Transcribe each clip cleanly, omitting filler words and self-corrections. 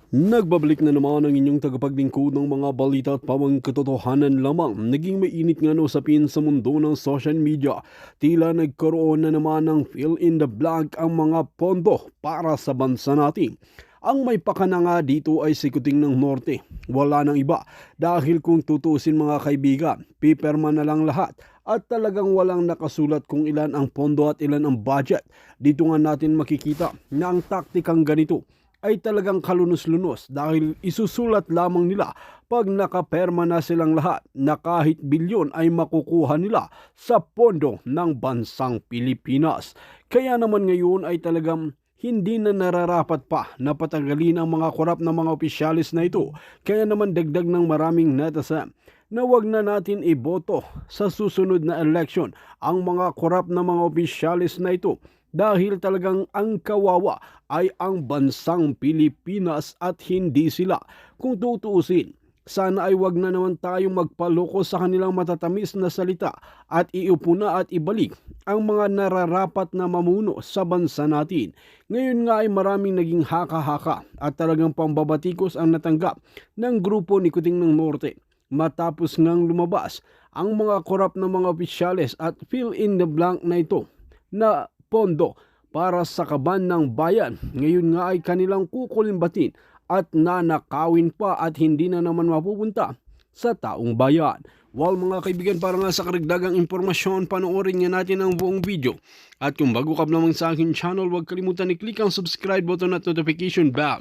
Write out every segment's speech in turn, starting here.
Nagbabalik na naman ang inyong tagapaglingkod ng mga balita at pawang katotohanan lamang. Naging mainit nga na usapin sa mundo ng social media. Tila nagkaroon na naman ng fill in the blank ang mga pondo para sa bansa natin. Ang may pakana nga dito ay si Kuting ng Norte. Wala nang iba dahil kung tutusin mga kaibigan, pipirma na lang lahat at talagang walang nakasulat kung ilan ang pondo at ilan ang budget. Dito nga natin makikita na ang taktikang ganito ay talagang kalunos-lunos dahil isusulat lamang nila pag nakaperma na silang lahat na kahit bilyon ay makukuha nila sa pondo ng bansang Pilipinas. Kaya naman ngayon ay talagang hindi na nararapat pa na patagalin ang mga korap na mga opisyalis na ito. Kaya naman dagdag ng maraming netizen na wag na natin iboto sa susunod na election ang mga korap na mga opisyalis na ito dahil talagang ang kawawa ay ang bansang Pilipinas at hindi sila. Kung tutuusin, sana ay wag na naman tayong magpaloko sa kanilang matatamis na salita at iupo na at ibalik ang mga nararapat na mamuno sa bansa natin. Ngayon nga ay maraming naging haka-haka at talagang pambabatikos ang natanggap ng grupo ni Kuting ng Norte matapos ngang lumabas ang mga korap na mga opisyales at fill in the blank na ito na pondo para sa kaban ng bayan. Ngayon nga ay kanilang kukulimbatin at nanakawin pa at hindi na naman mapupunta sa taong bayan. Well mga kaibigan, para nga sa karagdagang impormasyon, panoorin nga natin ang buong video. At kung bago ka lamang sa akin channel, huwag kalimutan i-click ang subscribe button at notification bell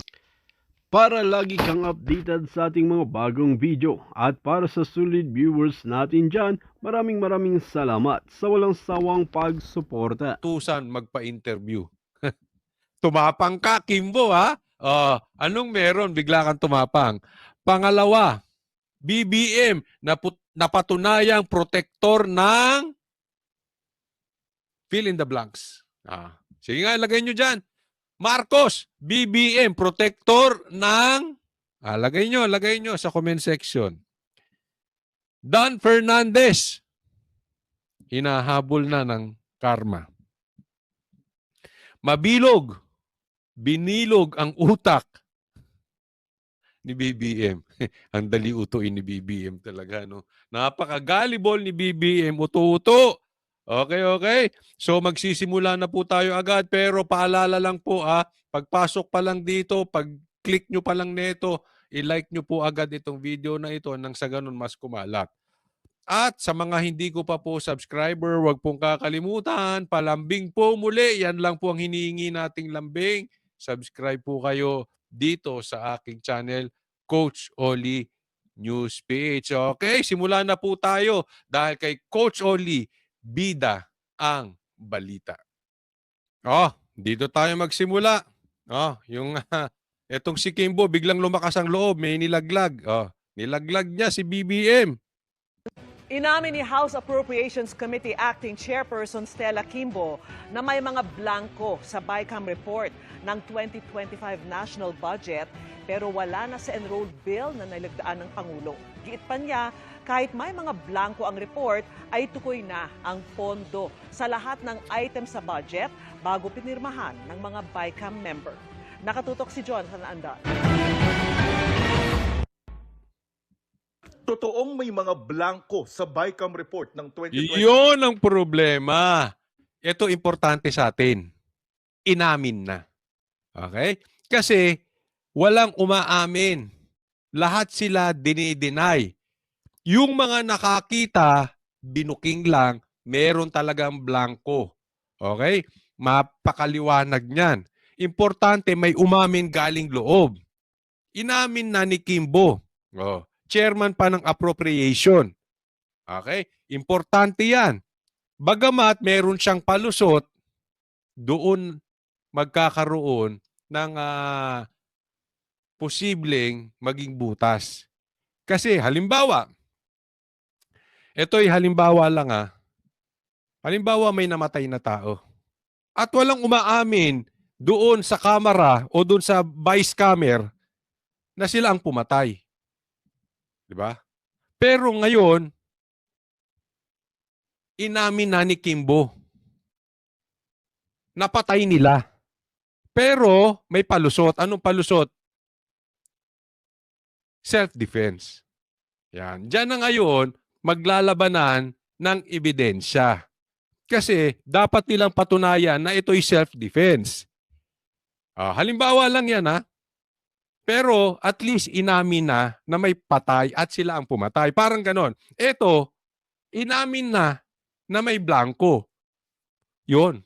para lagi kang updated sa ating mga bagong video. At para sa solid viewers natin dyan, maraming salamat sa walang sawang pagsuporta. Tusan magpa-interview. Tumapang ka, Kimbo, ha? Anong meron? Bigla kang tumapang. Pangalawa, BBM, napatunayang protektor ng fill in the blanks. Sige nga, lagay nyo dyan. Marcos, BBM, protector ng... lagay nyo sa comment section. Dan Fernandez, hinahabol na ng karma. Mabilog, binilog ang utak ni BBM. Ang dali utuin ni BBM talaga, no? Napaka-gullible ni BBM, uto-uto. Okay. So magsisimula na po tayo agad, pero paalala lang po pagpasok pa lang dito, pag-click nyo pa lang nito, i-like nyo po agad itong video na ito nang sa ganun mas kumalat. At sa mga hindi ko pa po subscriber, wag pong kakalimutan, palambing po muli, yan lang po ang hinihingi nating lambing. Subscribe po kayo dito sa aking channel, Coach Oli News PH. Okay, simulan na po tayo dahil kay Coach Oli, bida ang balita. Dito tayo magsimula. Etong si Kimbo, biglang lumakas ang loob, may nilaglag. Nilaglag niya si BBM. Inamin ni House Appropriations Committee Acting Chairperson Stella Kimbo na may mga blanko sa BICAM report ng 2025 national budget pero wala na sa enrolled bill na nilagdaan ng Pangulo. Giit pa niya, kahit may mga blanko ang report, ay tukoy na ang pondo sa lahat ng item sa budget bago pinirmahan ng mga BICAM member. Nakatutok si Jonathan Andan. Totoong may mga blanko sa BICAM report ng 2020. Iyon ang problema. Ito importante sa atin. Inamin na. Okay? Kasi walang umaamin. Lahat sila dinideny. Yung mga nakakita, binuking lang, meron talagang blanko. Okay? Mapakaliwanag niyan. Importante, may umamin galing loob. Inamin na ni Kimbo. Chairman pa ng appropriation. Okay? Importante yan. Bagamat meron siyang palusot, doon magkakaroon ng posibleng maging butas. Kasi halimbawa, ito'y halimbawa lang halimbawa may namatay na tao. At walang umaamin doon sa kamera o doon sa vice camera na sila ang pumatay. Diba? Pero ngayon, inamin na ni Kimbo. Napatay nila. Pero may palusot. Anong palusot? self-defense. Yan. Diyan na ngayon maglalabanan ng ebidensya. Kasi dapat nilang patunayan na ito'y self-defense. Halimbawa lang yan ha. Pero at least inamin na may patay at sila ang pumatay. Parang ganon. Ito, inamin na may blanco. Yun.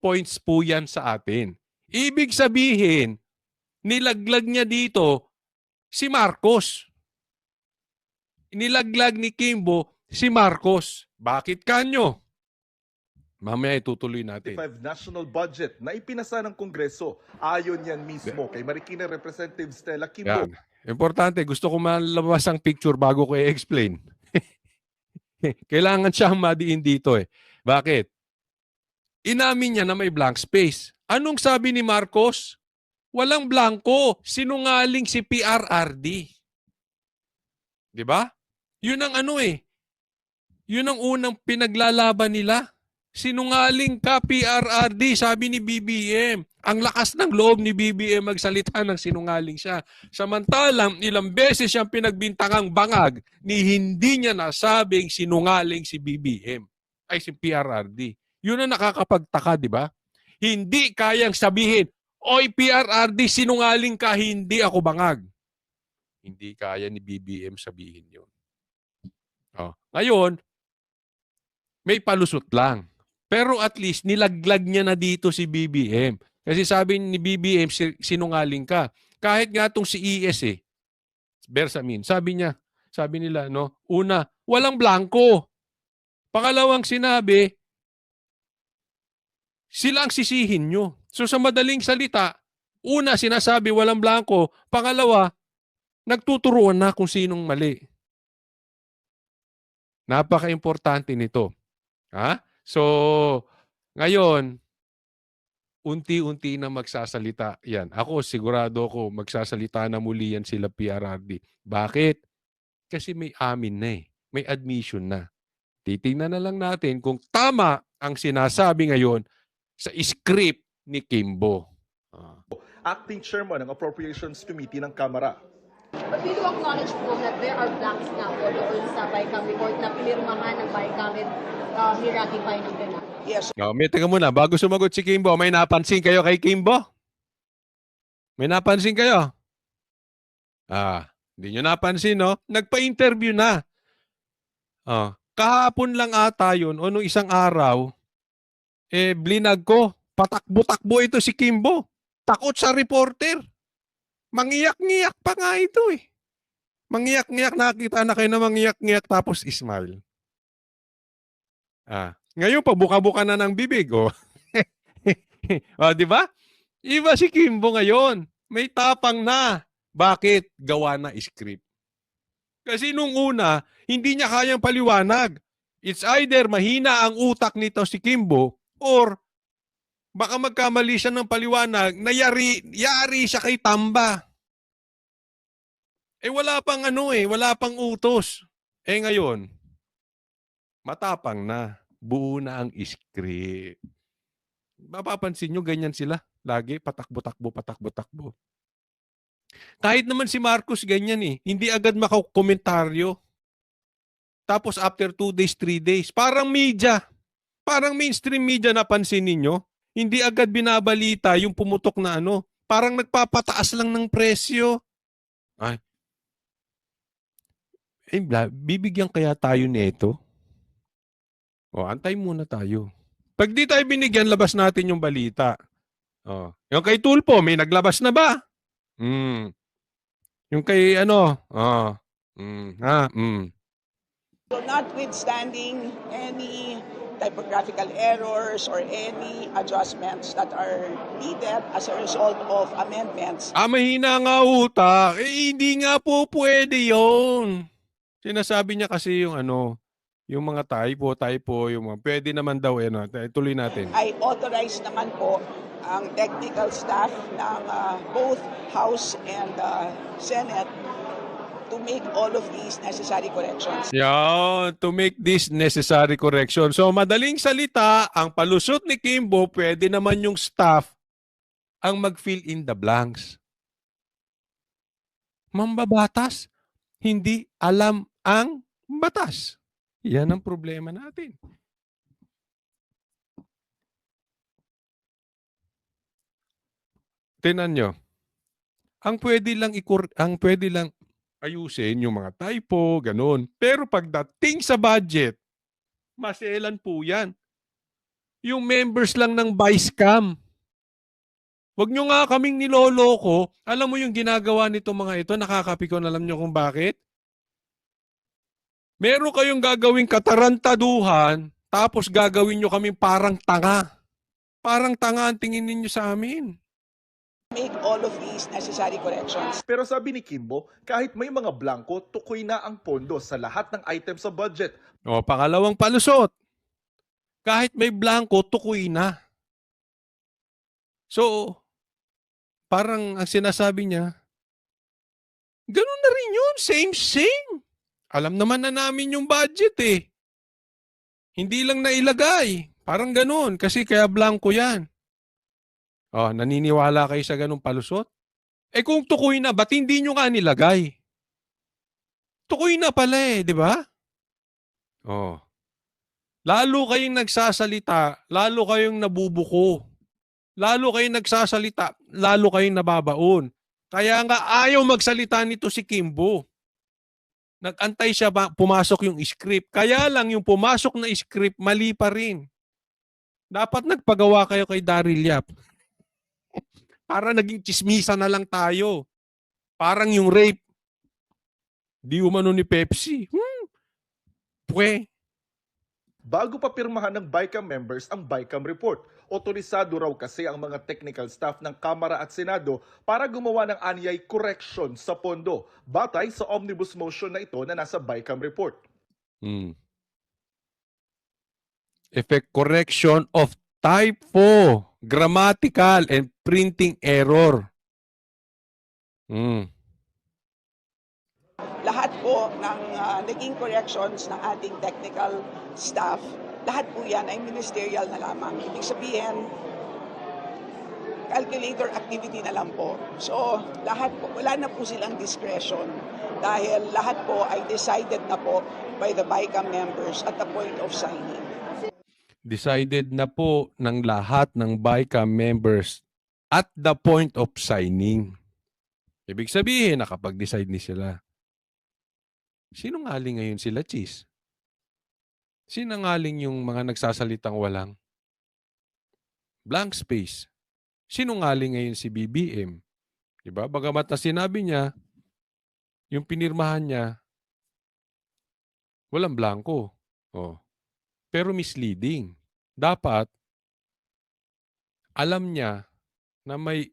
Points po yan sa atin. Ibig sabihin, nilaglag niya dito si Marcos. Nilaglag ni Kimbo si Marcos. Bakit kanyo? Mamaya itutuloy natin. 5 national budget na ipinasa ng Kongreso. Ayon yan mismo kay Marikina Representative Stella Kimbo. Yan. Importante, gusto ko malabas ang picture bago ko i-explain. Kailangan siyang madiin dito eh. Bakit? Inamin niya na may blank space. Anong sabi ni Marcos? Walang blanco. Sinungaling si PRRD. Di ba? Yun ang ano eh. Yun ang unang pinaglalaban nila. Sinungaling ka, PRRD, sabi ni BBM. Ang lakas ng loob ni BBM magsalita ng sinungaling siya. Samantalang ilang beses siyang pinagbintangang bangag ni hindi niya nasabing sinungaling si BBM. Ay, si PRRD. Yun ang nakakapagtaka, di ba? Hindi kayang sabihin, oy PRRD, sinungaling ka, hindi ako bangag. Hindi kaya ni BBM sabihin yun. Ngayon, may palusot lang. Pero at least nilaglag niya na dito si BBM. Kasi sabi ni BBM, sinungaling ka. Kahit nga itong si ES Bersamin, sabi nila, no, una, walang blanco. Pangalawang sinabi, sila ang sisihin nyo. So sa madaling salita, una sinasabi walang blanco, pangalawa, nagtuturuan na kung sinong mali. Napaka-importante nito. So, ngayon, unti-unti na magsasalita yan. Ako, sigurado ko, magsasalita na muli yan sila PRRD. Bakit? Kasi may amin na eh. May admission na. Titingnan na lang natin kung tama ang sinasabi ngayon sa script ni Kimbo. Acting Chairman ng Appropriations Committee ng Kamara. But we do acknowledge po that there are blanks na po doon sa BICAM report na pinirmahan ng BICAM at ni-ratify ng Senate. Yes. May teka muna, bago sumagot si Kimbo, may napansin kayo kay Kimbo? May napansin kayo? Hindi nyo napansin, no? Nagpa-interview na. Kahapon lang ata yun, o nung isang araw, blinag ko, patakbo-takbo ito si Kimbo. Takot sa reporter. Mangiyak-ngiyak pa nga ito eh. Mangiyak-ngiyak, nakita na kayo na mangiyak-ngiyak tapos smile. Ngayon, pabuka-buka na ng bibig. Di ba? Iba si Kimbo ngayon. May tapang na. Bakit? Gawa na script. Kasi nung una, hindi niya kayang paliwanag. It's either mahina ang utak nito si Kimbo or baka magkamali siya ng paliwanag na yari siya kay Tamba. Wala pang wala pang utos. Ngayon, matapang na. Buo na ang script. Mapapansin nyo, ganyan sila. Lagi, patakbo-takbo, patakbo-takbo. Kahit naman si Marcos, ganyan eh. Hindi agad makakomentaryo. Tapos after 2 days, 3 days, parang media. Parang mainstream media, napansin ninyo. Hindi agad binabalita yung pumutok na parang nagpapataas lang ng presyo. Bibigyan kaya tayo nito? Antay muna tayo. Pag di tayo binigyan, labas natin yung balita. Yung kay Tulpo, may naglabas na ba? Yung kay So notwithstanding any typographical errors or any adjustments that are needed as a result of amendments. Mahina nga utak. Hindi nga po pwede yun. Sinasabi niya kasi yung yung mga typo, yung mga, pwede naman daw, tuloy natin. I authorize naman po ang technical staff ng both House and Senate to make all of these necessary corrections. To make this necessary correction. So, madaling salita, ang palusot ni Kimbo, pwede naman yung staff ang mag-fill in the blanks. Mambabatas, hindi alam ang batas. Yan ang problema natin. Tingnan nyo, ang pwede lang ayusin yung mga typo, ganun. Pero pagdating sa budget, maselan po yan. Yung members lang ng Vicecam. Huwag nyo nga kaming niloloko. Alam mo yung ginagawa nito mga ito, nakakapikon, alam nyo kung bakit? Meron kayong gagawing katarantaduhan, tapos gagawin nyo kaming parang tanga. Parang tanga ang tingin ninyo sa amin. Make all of these necessary corrections. Pero sabi ni Kimbo, kahit may mga blanco, tukoy na ang pondo sa lahat ng items sa budget. O, pangalawang palusot. Kahit may blanco, tukoy na. So, parang ang sinasabi niya, ganun na rin yun, same. Alam naman na namin yung budget eh. Hindi lang nailagay. Parang ganun, kasi kaya blanco yan. Oh, naniniwala kayo sa ganung palusot? Eh kung tukoy na, ba't hindi nyo nga nilagay? Tukoy na pala eh, di ba? Oh. Lalo kayong nagsasalita, lalo kayong nabubuko. Lalo kayong nagsasalita, lalo kayong nababaon. Kaya nga ayaw magsalita nito si Kimbo. Nag-antay siya pumasok yung script. Kaya lang yung pumasok na script, mali pa rin. Dapat nagpagawa kayo kay Daryl Yap. Para naging chismisa na lang tayo. Parang yung rape. Di umano ni Pepsi. Pwe. Bago pa pirmahan ng BICAM members ang BICAM report, otorisado raw kasi ang mga technical staff ng Kamara at Senado para gumawa ng anyay correction sa pondo, batay sa omnibus motion na ito na nasa BICAM report. Effect correction of typo, grammatical, and printing error. Lahat po ng naging corrections ng ating technical staff, lahat po yan ay ministerial na lamang. Ibig sabihin, calculator activity na lang po. So, lahat po, wala na po silang discretion dahil lahat po ay decided na po by the BICAM members at the point of signing. Decided na po ng lahat ng BICAM members at the point of signing. Ibig sabihin, nakapag-decide ni sila. Sinungaling ngayon sila, Cheese? Sinungaling yung mga nagsasalitang walang blank space. Sinungaling ngayon si BBM. Diba? Bagamat na sinabi niya, yung pinirmahan niya, walang blanco. Oh. Pero misleading. Dapat, alam niya na may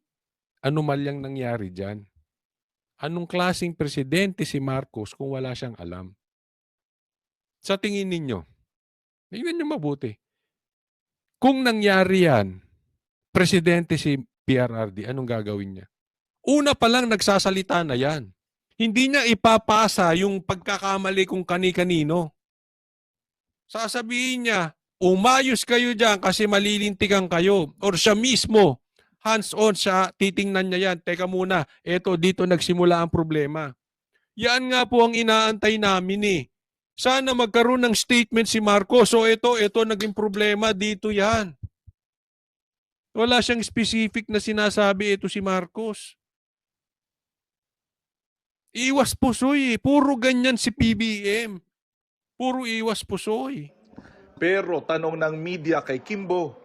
anomalyang nangyari dyan. Anong klaseng presidente si Marcos kung wala siyang alam? Sa tingin ninyo, tingnan niyo mabuti. Kung nangyari yan, presidente si PRRD, anong gagawin niya? Una pa lang nagsasalita na yan. Hindi niya ipapasa yung pagkakamali kung kani-kanino. Sasabihin niya, umayos kayo dyan kasi malilintikan kayo. Or siya mismo, hands-on siya, titingnan niya yan. Teka muna, eto dito nagsimula ang problema. Yan nga po ang inaantay namin eh. Sana magkaroon ng statement si Marcos. So ito naging problema dito yan. Wala siyang specific na sinasabi ito si Marcos. Iwas pusoy eh. Puro ganyan si PBM. Puro iwas pusoy. Pero tanong ng media kay Kimbo,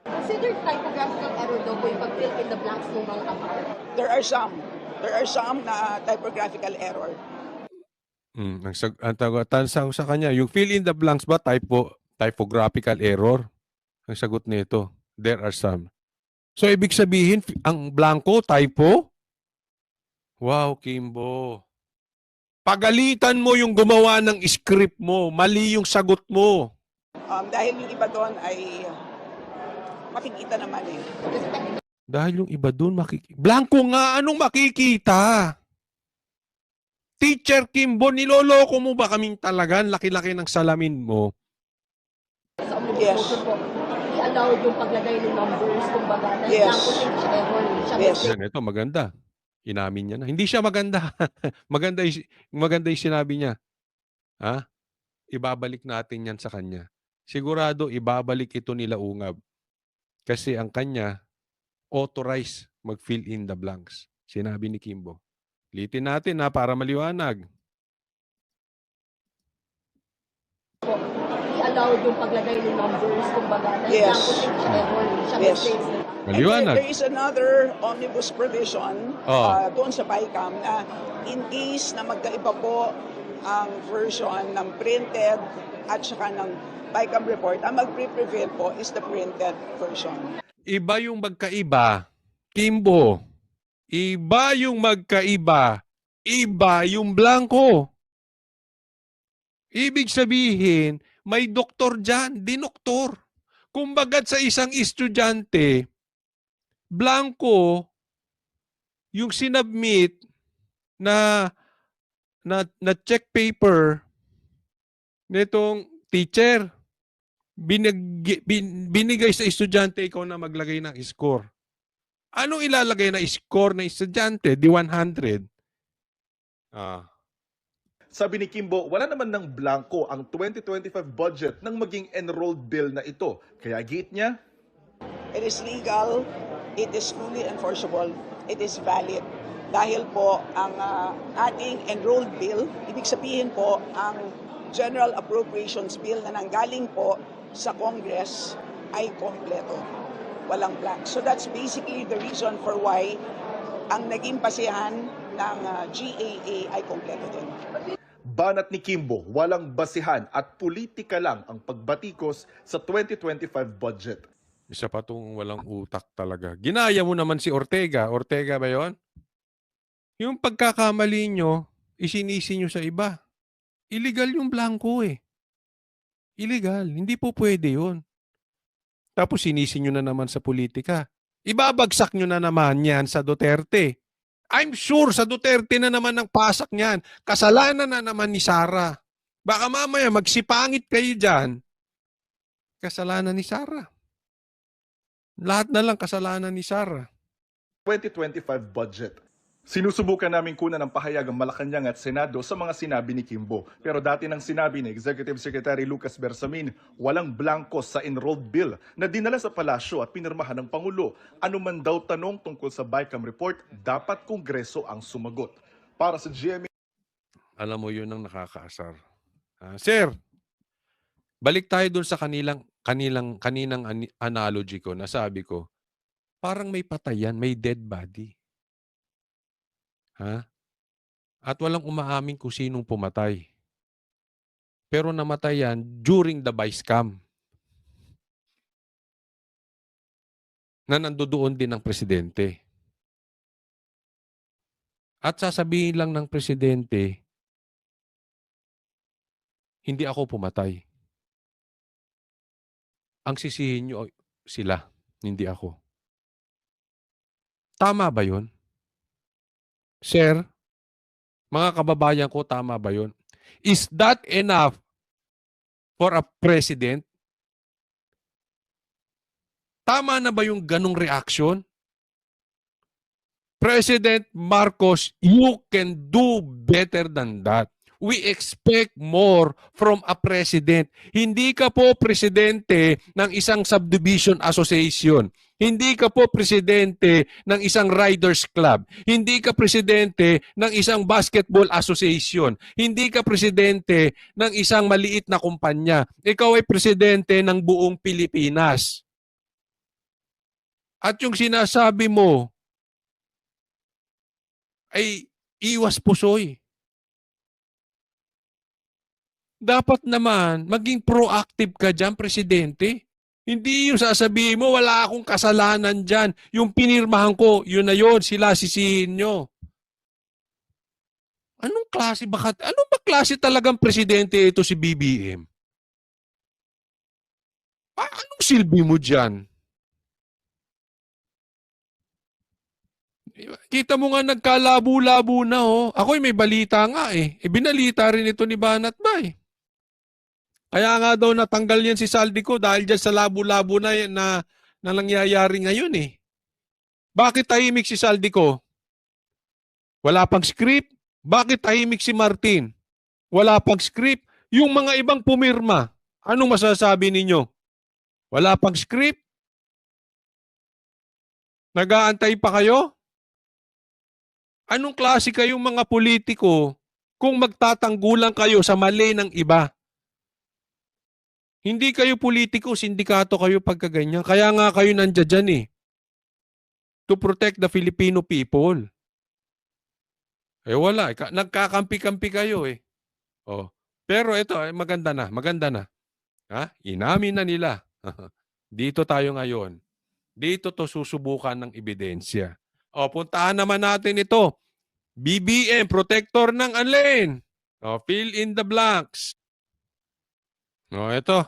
Considered typographical error daw po yung pag-fill in the blanks ng mga amount. There are some na typographical error. Ang tanong sa kanya, yung fill in the blanks ba typographical error? Ang sagot nito, there are some. So ibig sabihin, ang blanco, typo? Wow, Kimbo. Pagalitan mo yung gumawa ng script mo, mali yung sagot mo. Dahil yung iba doon ay makikita naman eh. Dahil yung iba doon blanco nga, anong makikita? Teacher Kimbo, niloloko mo ba kaming talaga? Laki-laki ng salamin mo. Sa omnibus Yes. motion po, i-allow yung paglagay ng numbers, kumbaga, dahil Yes. blanco siya error. Siya Yes. Yan, ito maganda. Inamin niya na. Hindi siya maganda. maganda yung sinabi niya. Ha? Ibabalik natin yan sa kanya. Sigurado ibabalik ito nila Ungab. Kasi ang kanya authorized mag-fill in the blanks. Sinabi ni Kimbo. Litin natin para maliwanag. I-allowed yung paglagay ng numbers, kumbaga, dahil Yes. blanco check siya, siya Yes. mistakes. And Maliwanag. there is another omnibus provision doon sa BICAM na in case na magkaiba po ang version ng printed at saka ng BICAM report, ang mag-prevail po is the printed version. Iba yung magkaiba. Kimbo. Iba yung magkaiba. Iba yung blanco. Ibig sabihin, may doktor dyan, dinoktor. Kumbagat sa isang estudyante, blanco, yung sinubmit na check paper nitong teacher, binigay sa estudyante, ikaw na maglagay ng score. Anong ilalagay na score ng estudyante? Di 100. Sabi ni Kimbo, wala naman ng blanco ang 2025 budget ng maging enrolled bill na ito. Kaya gate niya, It is legal, it is fully enforceable, it is valid. Dahil po ang ating enrolled bill, ibig sabihin po ang General Appropriations Bill na nanggaling po sa Congress ay kompleto. Walang blank. So that's basically the reason for why ang naging basihan ng GAA ay kompleto din. banat ni Kimbo, walang basihan at politika lang ang pagbatikos sa 2025 budget. Isa pa tong walang utak talaga. Ginaya mo naman si Ortega. Ortega ba yon? Yung pagkakamali nyo, isinisi nyo sa iba. Illegal yung blanco eh. Illegal. Hindi po pwede yun. Tapos sinisi nyo na naman sa politika. Ibabagsak nyo na naman yan sa Duterte. I'm sure sa Duterte na naman ang pasak niyan. Kasalanan na naman ni Sara. Baka mamaya magsipangit kayo dyan. Kasalanan ni Sara. Lahat na lang kasalanan ni Sara. 2025 budget. Sinusubukan namin kunan ng pahayag ang Malacanang at Senado sa mga sinabi ni Kimbo. Pero dati nang sinabi ni Executive Secretary Lucas Bersamin, walang blanco sa enrolled bill na dinala sa palasyo at pinirmahan ng Pangulo. Ano man daw tanong tungkol sa BICAM report, dapat Kongreso ang sumagot. Para sa GMA, Alam mo yun ang nakakaasar. Sir, balik tayo dun sa kaninang analogy ko. Nasabi ko, parang may patayan, may dead body. At walang umaamin kung sinong pumatay. Pero namatay yan during the vice cam. Na nandoon din ang presidente. At sasabihin lang ng presidente, hindi ako pumatay. Ang sisihin nyo sila, hindi ako. Tama ba yun? Sir, mga kababayan ko, tama ba yun? Is that enough for a president? Tama na ba yung ganong reaction? President Marcos, you can do better than that. We expect more from a president. Hindi ka po presidente ng isang subdivision association. Hindi ka po presidente ng isang riders club. Hindi ka presidente ng isang basketball association. Hindi ka presidente ng isang maliit na kumpanya. Ikaw ay presidente ng buong Pilipinas. At yung sinasabi mo ay iwas pusoy. Dapat naman maging proactive ka dyan, presidente. Hindi yung sasabihin mo, wala akong kasalanan dyan. Yung pinirmahan ko, yun na yun, sila sisihin nyo. Anong ba klase talagang presidente ito si BBM? Anong silbi mo dyan? Kita mo nga nagkalabo-labo na Ako'y may balita nga Binalita rin ito ni Banat ba Kaya nga daw natanggal yan si Saldico dahil dyan sa labo-labo na nangyayari ngayon Bakit tahimik si Saldico? Wala pang script. Bakit tahimik si Martin? Wala pang script. Yung mga ibang pumirma, anong masasabi ninyo? Wala pang script? Nag-aantay pa kayo? Anong klase kayong mga politiko kung magtatanggulan kayo sa mali ng iba? Hindi kayo politiko, sindikato kayo pagkaganyan. Kaya nga kayo nandiyan dyan eh. To protect the Filipino people. Eh wala, nagkakampi-kampi kayo eh. Oh. Pero ito, maganda na, maganda na. Ha? Inamin na nila. Dito tayo ngayon. Dito to susubukan ng ebidensya. O, puntahan naman natin ito. BBM, protector ng alin. O, fill in the blanks. O, ito.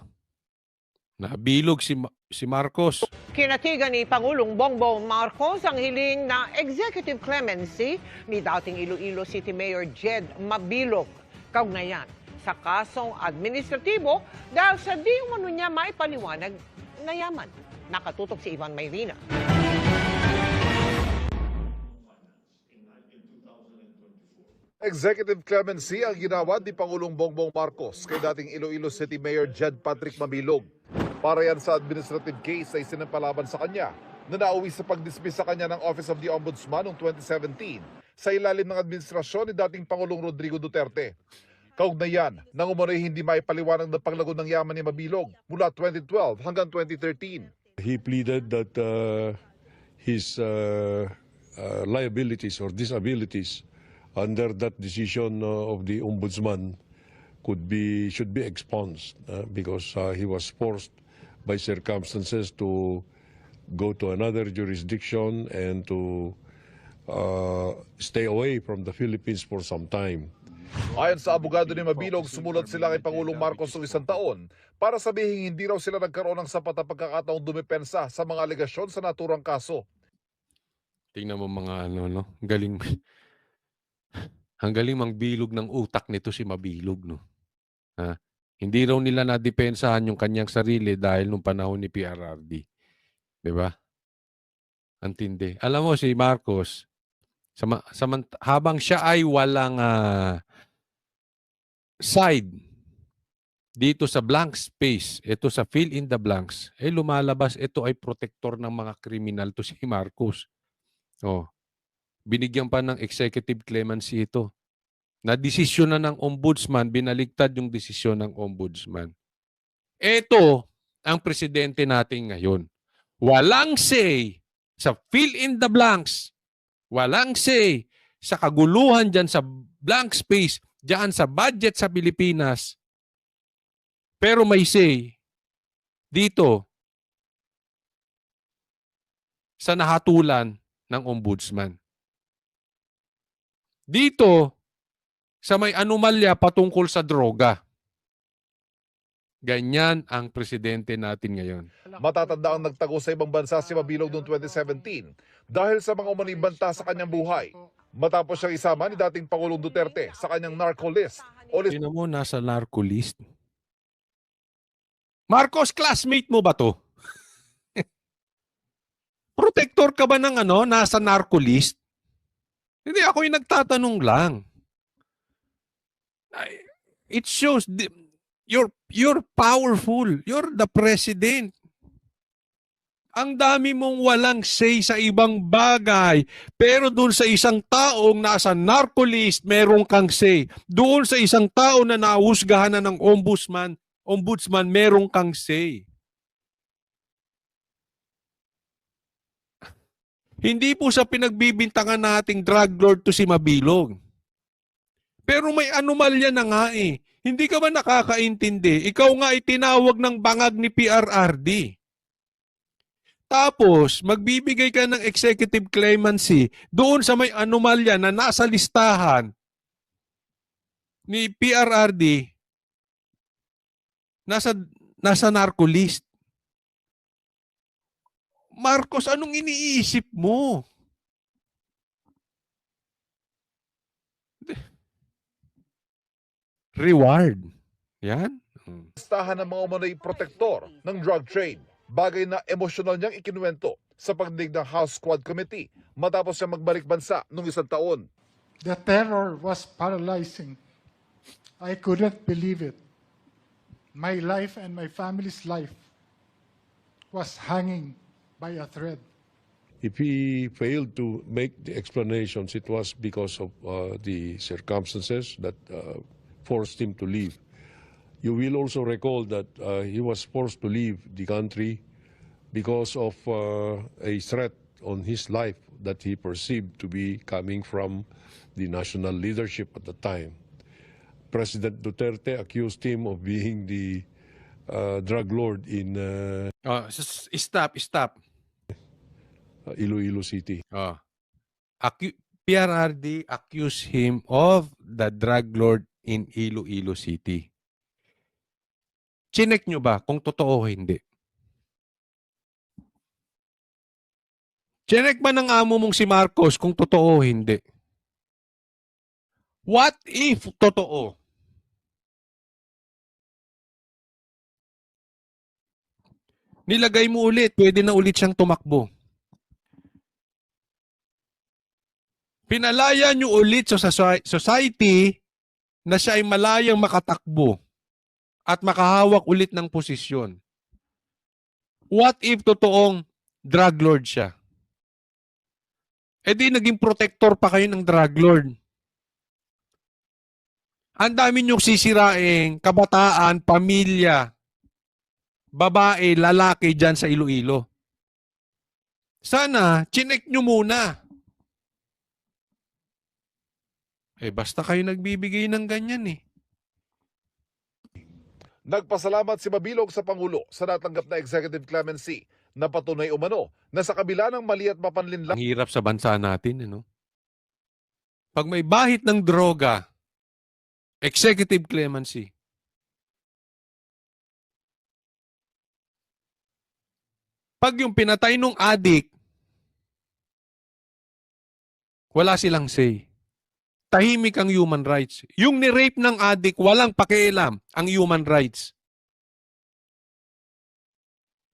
Nabilog si Marcos. Kinatigan ni Pangulong Bongbong Marcos ang hiling na executive clemency ni dating Iloilo City Mayor Jed Mabilog kaugnayan sa kasong administratibo dahil sa di umano niya maipaliwanag na yaman. Nakatutok si Ivan Mayrina. Executive clemency ang ginawa ni Pangulong Bongbong Marcos kay dating Iloilo City Mayor Jed Patrick Mabilog. Para yan sa administrative case na isinampalaban sa kanya na nauwi sa pag-dismiss sa kanya ng Office of the Ombudsman noong 2017 sa ilalim ng administrasyon ni dating Pangulong Rodrigo Duterte. Kaugnayan, nang umunoy hindi maipaliwanag ng paglago ng yaman ni Mabilog mula 2012 hanggang 2013. He pleaded that his liabilities or disabilities under that decision of the ombudsman should be expunged because he was forced by circumstances to go to another jurisdiction and to stay away from the Philippines for some time. Ayon sa abogado ni Mabilog, sumulat sila kay Pangulong Marcos noong 1 taon para sabihin hindi raw sila nagkaroon ng sapat na pagkakataong dumepensa sa mga alegasyon sa naturang kaso. Tingnan mo mga no? Galing. Ang galing magbilog ng utak nito si Mabilog, no? Ha? Hindi raw nila nadepensahan yung kanyang sarili dahil nung panahon ni PRRD. 'Di ba? Antindi. Alam mo si Marcos, habang siya ay walang side dito sa blank space, ito sa fill in the blanks, lumalabas ito ay protector ng mga kriminal to si Marcos. Oh. Binigyan pa ng executive clemency ito. Na-desisyon na ng ombudsman, binaligtad yung desisyon ng ombudsman. Ito ang presidente natin ngayon. Walang say sa fill in the blanks. Walang say sa kaguluhan dyan sa blank space, dyan sa budget sa Pilipinas. Pero may say dito sa nahatulan ng ombudsman. Dito, sa may anomalya patungkol sa droga. Ganyan ang presidente natin ngayon. Matatanda ang nagtago sa ibang bansa si Mabilog noong 2017 dahil sa mga umanong banta sa kanyang buhay. Matapos siyang isama ni dating Pangulong Duterte sa kanyang narco list o list. Tingnan mo, nasa narco list. Marcos, classmate mo ba to? Protector ka ba ng nasa narco list? Hindi, ako yung nagtatanong lang. It shows you're powerful. You're the president. Ang dami mong walang say sa ibang bagay. Pero doon sa isang taong nasa narco list, meron kang say. Doon sa isang tao na nahusgahan na ng ombudsman, meron kang say. Hindi po sa pinagbibintangan nating drug lord to si Mabilog. Pero may anomalya na nga eh. Hindi ka ba nakakaintindi? Ikaw nga itinawag ng bangag ni PRRD. Tapos, magbibigay ka ng executive clemency doon sa may anomalya na nasa listahan ni PRRD, nasa narco list. Marcos, anong iniisip mo? Reward. Yan. Listahan ng mga umano'y protektor ng drug trade. Bagay na emosyonal niyang ikinuwento sa pagdinig ng House Quad Committee matapos siya magbalik bansa noong 1 taon. The terror was paralyzing. I couldn't believe it. My life and my family's life was hanging by a thread. If he failed to make the explanations, it was because of the circumstances that forced him to leave. You will also recall that he was forced to leave the country because of a threat on his life that he perceived to be coming from the national leadership at the time. President Duterte accused him of being the drug lord in Stop. Iloilo City. PRRD accused him of the drug lord in Iloilo City. Chinek nyo ba kung totoo o hindi? Chinek ba ng amo mong si Marcos kung totoo o hindi? What if totoo? Nilagay mo ulit, pwede na ulit siyang tumakbo. Pinalaya nyo ulit sa society na siya ay malayang makatakbo at makahawak ulit ng posisyon. What if totoong drug lord siya? E di naging protector pa kayo ng drug lord. Ang dami nyong sisiraing kabataan, pamilya, babae, lalaki dyan sa Iloilo. Sana, chinek nyo muna. Basta kayo nagbibigay ng ganyan eh. Nagpasalamat si Mabilog sa Pangulo sa natanggap na executive clemency na patunay umano na sa kabila ng mali at mapanlinlang Ang hirap sa bansa natin, ano? Pag may bahit ng droga, executive clemency. Pag yung pinatay nung adik, wala silang say. Tahimik ang human rights. Yung ni-rape ng adik, walang pakialam ang human rights.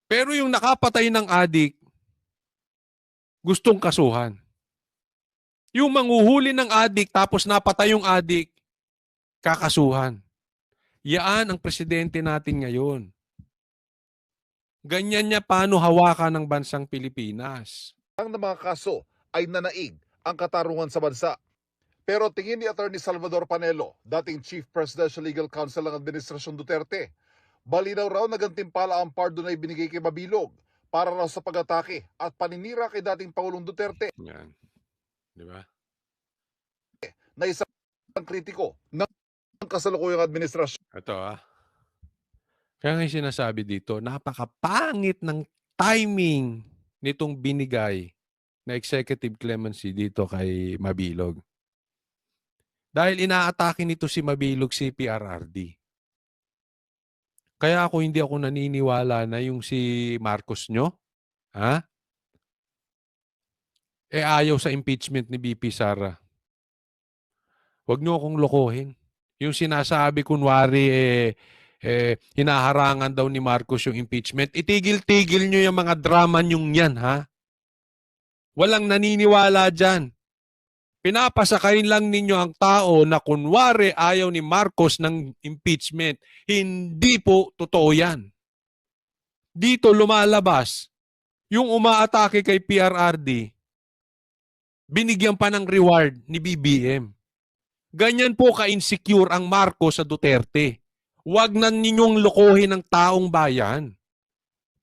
Pero yung nakapatay ng adik, gustong kasuhan. Yung manghuhuli ng adik tapos napatay yung adik, kakasuhan. Yaan ang presidente natin ngayon. Ganyan niya paano hawakan ng bansang Pilipinas. ng mga kaso ay nanaig ang katarungan sa bansa. Pero tingin ni Attorney Salvador Panelo, dating Chief Presidential Legal Counsel ng Administrasyon Duterte, balinaw raw na gantimpala ang pardon na ibinigay kay Mabilog para raw sa pag-atake at paninira kay dating Pangulong Duterte. Yan. Di ba? Na isang kritiko ng kasalukuyang administrasyon. Ito Kaya nga yung sinasabi dito, napakapangit ng timing nitong binigay na executive clemency dito kay Mabilog. Dahil inaatake nito si Mabilog si PRRD. Kaya hindi ako naniniwala na yung si Marcos nyo, ayaw sa impeachment ni BP Sara. Huwag nyo akong lokohin. Yung sinasabi kunwari hinaharangan daw ni Marcos yung impeachment, itigil-tigil nyo yung mga drama nyong yan, Walang naniniwala dyan. Pinapasakayin lang ninyo ang tao na kunwari ayaw ni Marcos ng impeachment. Hindi po totoo yan. Dito lumalabas, yung umaatake kay PRRD, binigyan pa ng reward ni BBM. Ganyan po ka-insecure ang Marcos sa Duterte. Huwag na ninyong lokohin ang taong bayan.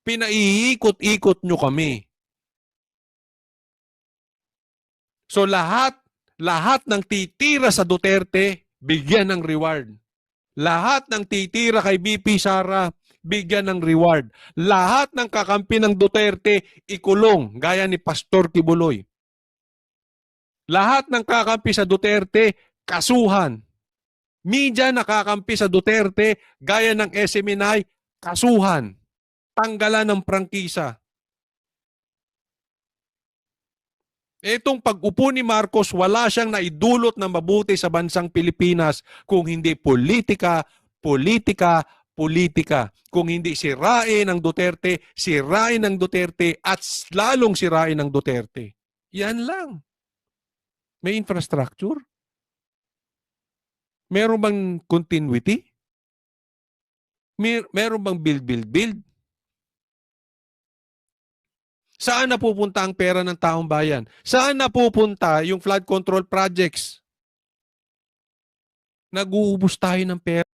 Pinaiikot-ikot nyo kami. So lahat ng titira sa Duterte, bigyan ng reward. Lahat ng titira kay BP Sara, bigyan ng reward. Lahat ng kakampi ng Duterte, ikulong, gaya ni Pastor Kibuloy. Lahat ng kakampi sa Duterte, kasuhan. Media na kakampi sa Duterte, gaya ng SMNI, kasuhan. Tanggalan ng prangkisa. Itong pag-upo ni Marcos, wala siyang naidulot na mabuti sa bansang Pilipinas kung hindi politika, politika, politika. Kung hindi sirain ng Duterte, sirain ng Duterte at lalong sirain ng Duterte. Yan lang. May infrastructure, Meron bang continuity? Meron bang build? Saan napupunta ang pera ng taong bayan? Saan napupunta yung flood control projects? Nag-uubos tayo ng pera.